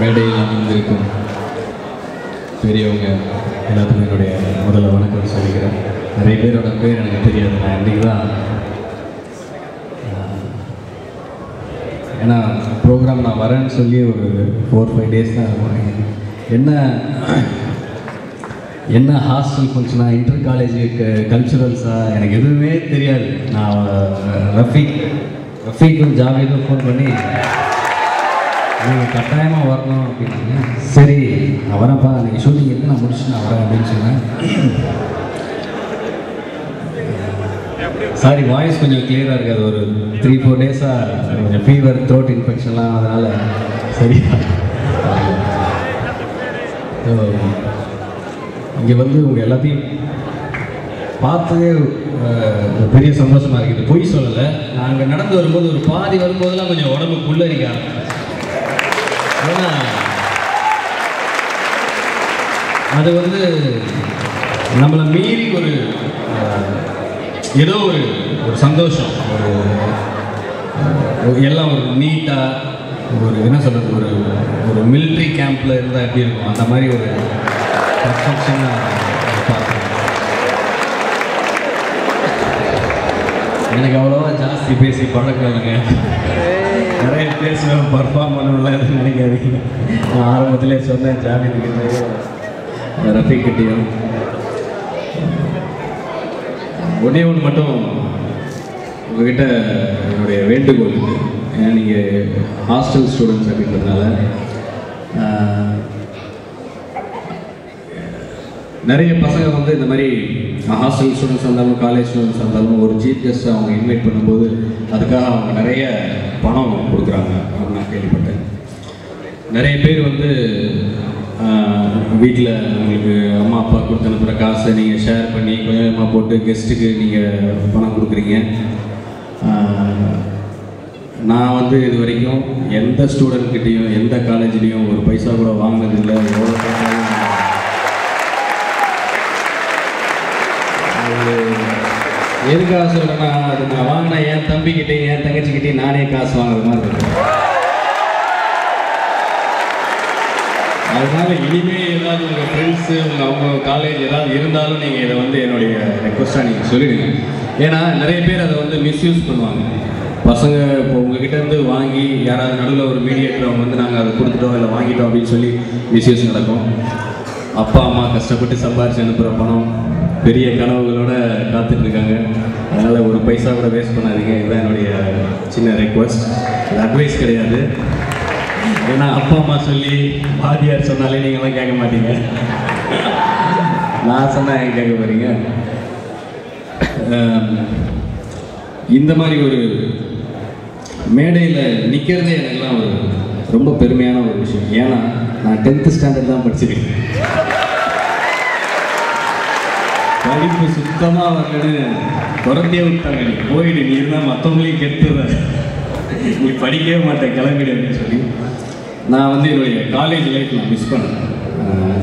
மேடையில் அமர்ந்திருக்கும் பெரியவங்க எல்லாத்துக்கும் என்னுடைய முதல்ல வணக்கம் சொல்லிக்கிறேன். நிறைய பேரோட பேர் எனக்கு தெரியாது. நான் இன்றைக்கி தான் ஏன்னா ப்ரோக்ராம் நான் வரேன்னு சொல்லி ஒரு 4-5 டேஸ் தான் என்ன ஹாஸ்டல் ஃபங்க்ஷனாக இன்டர் காலேஜ் கல்ச்சுரல்ஸாக எனக்கு எதுவுமே தெரியாது. நான் ரஃபீக்கும் ஜாவேதும் ஃபோன் பண்ணி நீங்கள் கட்டாயமாக வரணும் அப்படின்னாங்க. சரி நான் வரேன்ப்பா, நீங்கள் ஷூட்டிங் இருக்கு நான் முடிச்சுட்டு நான் வரேன் அப்படின்னு சொன்னேன். சாரி வாய்ஸ் கொஞ்சம் கிளியராக இருக்காது. ஒரு 3-4 டேஸாக கொஞ்சம் ஃபீவர், த்ரோட் இன்ஃபெக்ஷன்லாம், அதனால் சரி. இங்கே வந்து உங்கள் எல்லாத்தையும் பார்த்ததே பெரிய சந்தோஷமாக இருக்குது. பொய் சொல்லலை. நாங்கள் நடந்து வரும்போது ஒரு பாதி வரும்போதெல்லாம் கொஞ்சம் உடம்பு புல்லரிக்க ஆரம்பிச்சு. ஏன்னா அது வந்து நம்மளை மீறி ஒரு ஏதோ ஒரு சந்தோஷம், எல்லாம் ஒரு நீட்டாக ஒரு என்ன சொல்கிறது, ஒரு மிலிட்ரி கேம்பில் இருந்தால் எப்படி இருக்கும் அந்த மாதிரி ஒரு பர்ஃபெக்ஷனாக பார்த்தேன். எனக்கு அவ்வளோவா ஜாஸ்தி பேசி பழக்கம் இல்லைங்க. நிறைய பேசுவேன், பர்ஃபார்ம் பண்ணணும்லாம் எதுவும் நினைக்காதீங்க. நான் ஆரம்பத்திலே சொன்னேன், ஜாமீன்கிட்டையும் ரஃபீக்கிட்டையும் ஒன்றே ஒன்று மட்டும் உங்கள்கிட்ட என்னுடைய வேண்டுகோள் இருக்குது. ஏன்னா நீங்கள் ஹாஸ்டல் ஸ்டூடெண்ட்ஸ் அப்படின்றதுனால நிறைய பசங்க வந்து இந்த மாதிரி ஹாஸ்டல் ஸ்டூடெண்ட்ஸ் இருந்தாலும் காலேஜ் ஸ்டூடெண்ட்ஸ் இருந்தாலும் ஒரு சீஃப் கெஸ்ட் அவங்க இன்வைட் பண்ணும்போது அதுக்காக அவங்க நிறைய பணம் கொடுக்குறாங்க அப்படின்னு நான் கேள்விப்பட்டேன். நிறைய பேர் வந்து வீட்டில் உங்களுக்கு அம்மா அப்பா கொடுத்து அனுப்புகிற காசை நீங்கள் ஷேர் பண்ணி கொஞ்சம் கொஞ்சமாக போட்டு கெஸ்ட்டுக்கு நீங்கள் பணம் கொடுக்குறீங்க. நான் வந்து இது வரைக்கும் எந்த ஸ்டூடெண்ட்கிட்டையும் எந்த காலேஜ்லேயும் ஒரு பைசா கூட வாங்கினதில்லை. எவ்வளோ கேட்டாலும் எதுக்காக சொல்கிறேன்னா, அது நான் வாங்கினா என் தம்பிக்கிட்டே என் தங்கச்சிக்கிட்டே நானே காசு வாங்குற மாதிரி இருக்கு. அதனால இனிமேல் ஏதாவது உங்கள் ஃப்ரெண்ட்ஸு அவங்க காலேஜ் ஏதாவது இருந்தாலும் நீங்கள் இதை வந்து என்னுடைய ரெக்வஸ்ட்டாக நீங்கள் சொல்லிடுங்க. ஏன்னா நிறைய பேர் அதை வந்து மிஸ்யூஸ் பண்ணுவாங்க. பசங்க இப்போ உங்ககிட்டேருந்து வாங்கி யாராவது நடுவில் ஒரு மீடியேட்டர் அவங்க வந்து நாங்கள் அதை கொடுத்துட்டோம் இல்லை வாங்கிட்டோம் அப்படின்னு சொல்லி மிஸ்யூஸ் நடக்கும். அப்பா அம்மா கஷ்டப்பட்டு சம்பாரிச்சு அனுப்புகிற பணம் பெரிய கனவுகளோடு காத்துட்ருக்காங்க. அதனால் ஒரு பைசா கூட வேஸ்ட் பண்ணாதீங்க. இதுதான் என்னுடைய சின்ன ரெக்வஸ்ட். அது அட்வைஸ் கிடையாது. ஏன்னா அப்பா அம்மா சொல்லி வாதியார் சொன்னாலே நீங்களாம் கேட்க மாட்டீங்க. நான் சொன்னால் எங்கே கேட்க போகிறீங்க? இந்த மாதிரி ஒரு மேடையில் நிற்கிறதே எனக்குலாம் ஒரு ரொம்ப பெருமையான ஒரு விஷயம். ஏன்னா நான் 10th ஸ்டாண்டர்ட் தான் படிச்சிருக்கேன். படிப்பு சுத்தமாக வரலன்னு துரத்தியே விட்டாங்க. நீ போயிடு, நீ இருந்தால் மற்றவங்களையும் கெடுத்துடுற, நீ படிக்கவே மாட்டேன், கிளம்பிடு அப்படின்னு சொல்லி நான் வந்து என்னுடைய காலேஜ் லைஃப் நான் மிஸ் பண்ணேன்.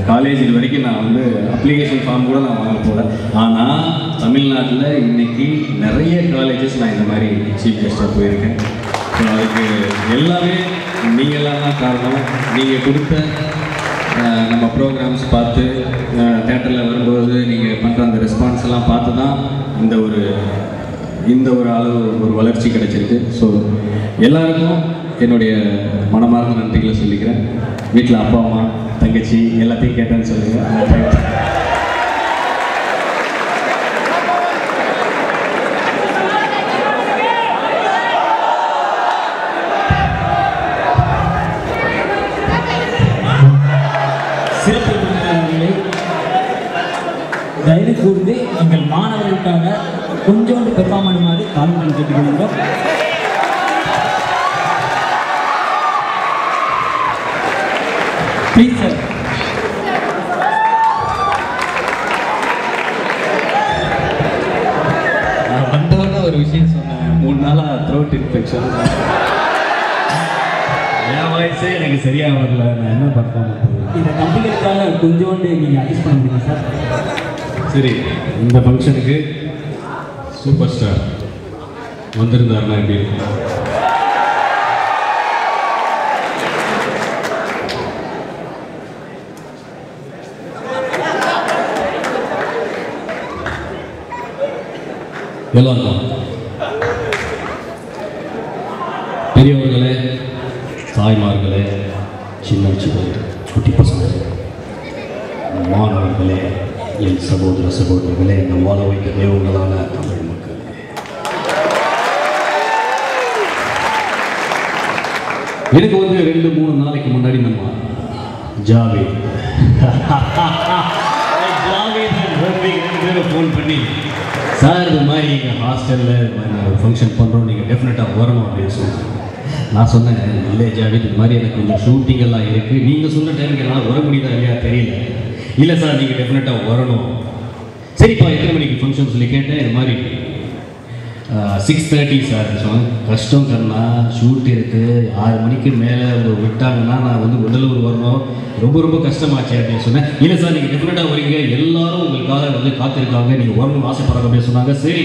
காலேஜ் இது வரைக்கும் நான் வந்து அப்ளிகேஷன் ஃபார்ம் கூட நான் வாங்க போகல. ஆனால் தமிழ்நாட்டில் இன்றைக்கி நிறைய காலேஜஸ் நான் இந்த மாதிரி சீஃப் கெஸ்ட்டாக போயிருக்கேன். ஸோ அதுக்கு எல்லாமே நீங்களாம் தான் காரணம். நீங்கள் கொடுத்த நம்ம ப்ரோக்ராம்ஸ் பார்த்து தேட்டரில் வரும்போது நீங்கள் பண்ணுற அந்த ரெஸ்பான்ஸ் எல்லாம் பார்த்து தான் இந்த ஒரு அளவு ஒரு வளர்ச்சி கிடைச்சிருக்கு. ஸோ எல்லாருக்கும் என்னுடைய மனமார்ந்த நன்றிகளை சொல்லிக்கிறேன். வீட்டில் அப்பா அம்மா தங்கச்சி எல்லாத்தையும் கேட்டேன்னு சொல்லுங்கள். சிறப்பு விருந்தினர்களை தயவு கூர்ந்து எங்கள் மாணவர்களுக்காக கொஞ்சோண்டு பெர்ஃபார்ம் பண்ணுமாறு தாழ்மையுடன் கேட்டுக்கொள்கிறோம். Please sir. நான் வந்தோட ஒரு விஷயம் சொன்னேன். 3 நாளாக த்ரோட் இன்ஃபெக்ஷன். என் வாய்ஸே எனக்கு சரியாக வரல. நான் என்ன பர்ஃபார்ம் பண்ணுறது? இந்த தம்பிகளுக்காக கொஞ்சோண்டு நீங்கள் அட்ஜஸ்ட் பண்ண முடியுமா சார்? சரி, இந்த ஃபங்க்ஷனுக்கு சூப்பர் ஸ்டார் வந்திருந்தாருன்னா எப்படி இருக்கும்? எல்லாருக்கும் பெரியவர்களே, தாய்மார்களே, சின்ன குட்டி பசங்க, மாணவர்களே, என் சகோதர சகோதரிகளே, இந்த வாழ வைக்க தெய்வங்களான தமிழ் மக்கள், எனக்கு வந்து 2-3 நாளைக்கு முன்னாடி நம்ம ஜாவேத் ஃபோன் பண்ணி, சார் இது மாதிரி எங்கள் ஹாஸ்டலில் ஃபங்க்ஷன் பண்ணுறோம், நீங்கள் டெஃபினட்டாக வரணும் அப்படின்னு சொன்னாங்க. நான் சொன்னேன், இல்லை ஜாவேத், இது மாதிரி எனக்கு கொஞ்சம் ஷூட்டிங் எல்லாம் இருக்குது, நீங்கள் சொன்ன டைமுக்கு என்னால் வர முடியுதா இல்லையா தெரியல. இல்லை சார், நீங்கள் டெஃபினட்டாக வரணும். சரிப்பா, எத்தனை மணிக்கு ஃபங்க்ஷன் சொல்லி கேட்டேன். இது மாதிரி 6:30 சார் சொன்னேன். கஷ்டம் கண்ணா, ஷூட் இருக்குது, 6 மணிக்கு மேலே விட்டாங்கன்னா நான் வந்து உடலூர் வரணும், ரொம்ப ரொம்ப கஷ்டமாச்சு அப்படின்னு சொன்னேன். இல்லை சார், நீங்கள் டெஃபினட்டாக வரீங்க, எல்லாரும் உங்களுக்காக வந்து காத்திருக்காங்க, நீங்கள் வரணும்னு ஆசைப்படுறாங்க அப்படின்னு சொன்னாங்க. சரி,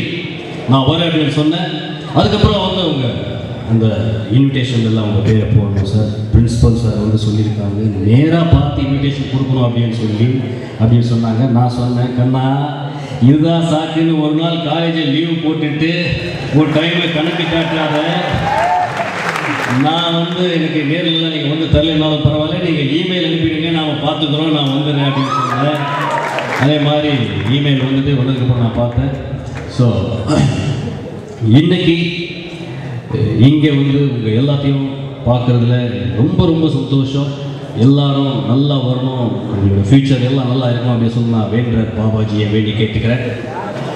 நான் வரேன் அப்படின்னு சொன்னேன். அதுக்கப்புறம் வந்து அவங்க அந்த இன்விடேஷன்லாம் அவங்க பேரை போடணும் சார், பிரின்ஸிபல் சார் வந்து சொல்லியிருக்காங்க, நேராக பார்த்து இன்விடேஷன் கொடுக்கணும் அப்படின்னு சொன்னாங்க. நான் சொன்னேன், கண்ணா இதுதான் சாக்குன்னு ஒரு நாள் காலேஜில் லீவு போட்டுட்டு ஒரு டைமை கணக்கு காட்டாத, நான் வந்து எனக்கு நேரில் நீங்கள் வந்து தரலைனாலும் பரவாயில்ல, நீங்கள் இமெயில் அனுப்பிடுங்க, நாம் பார்த்துக்குறோம், நான் வந்துடுறேன் அப்படின்னு சொன்னேன். அதே மாதிரி இமெயில் வந்ததுக்கப்புறம் நான் பார்த்தேன். ஸோ இன்னைக்கு இங்கே வந்து உங்கள் எல்லாத்தையும் பார்க்குறதுல ரொம்ப ரொம்ப சந்தோஷம். எல்லாரும் நல்லா வரணும், உங்களோட ஃப்யூச்சர் எல்லாம் நல்லா இருக்கணும் அப்படின்னு சொல்லி நான் வேண்டுறேன், பாபாஜியை வேண்டி கேட்டுக்கிறேன்.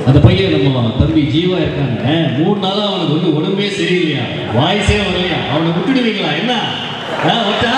அந்த பையன் நம்ம தம்பி ஜீவா இருக்காங்க, 3 நாளாக அவனுக்கு வந்து உடம்பே சரியில்லையா, வாய்ஸே வரலையா, அவனை விட்டுடுவீங்களா என்ன? விட்டா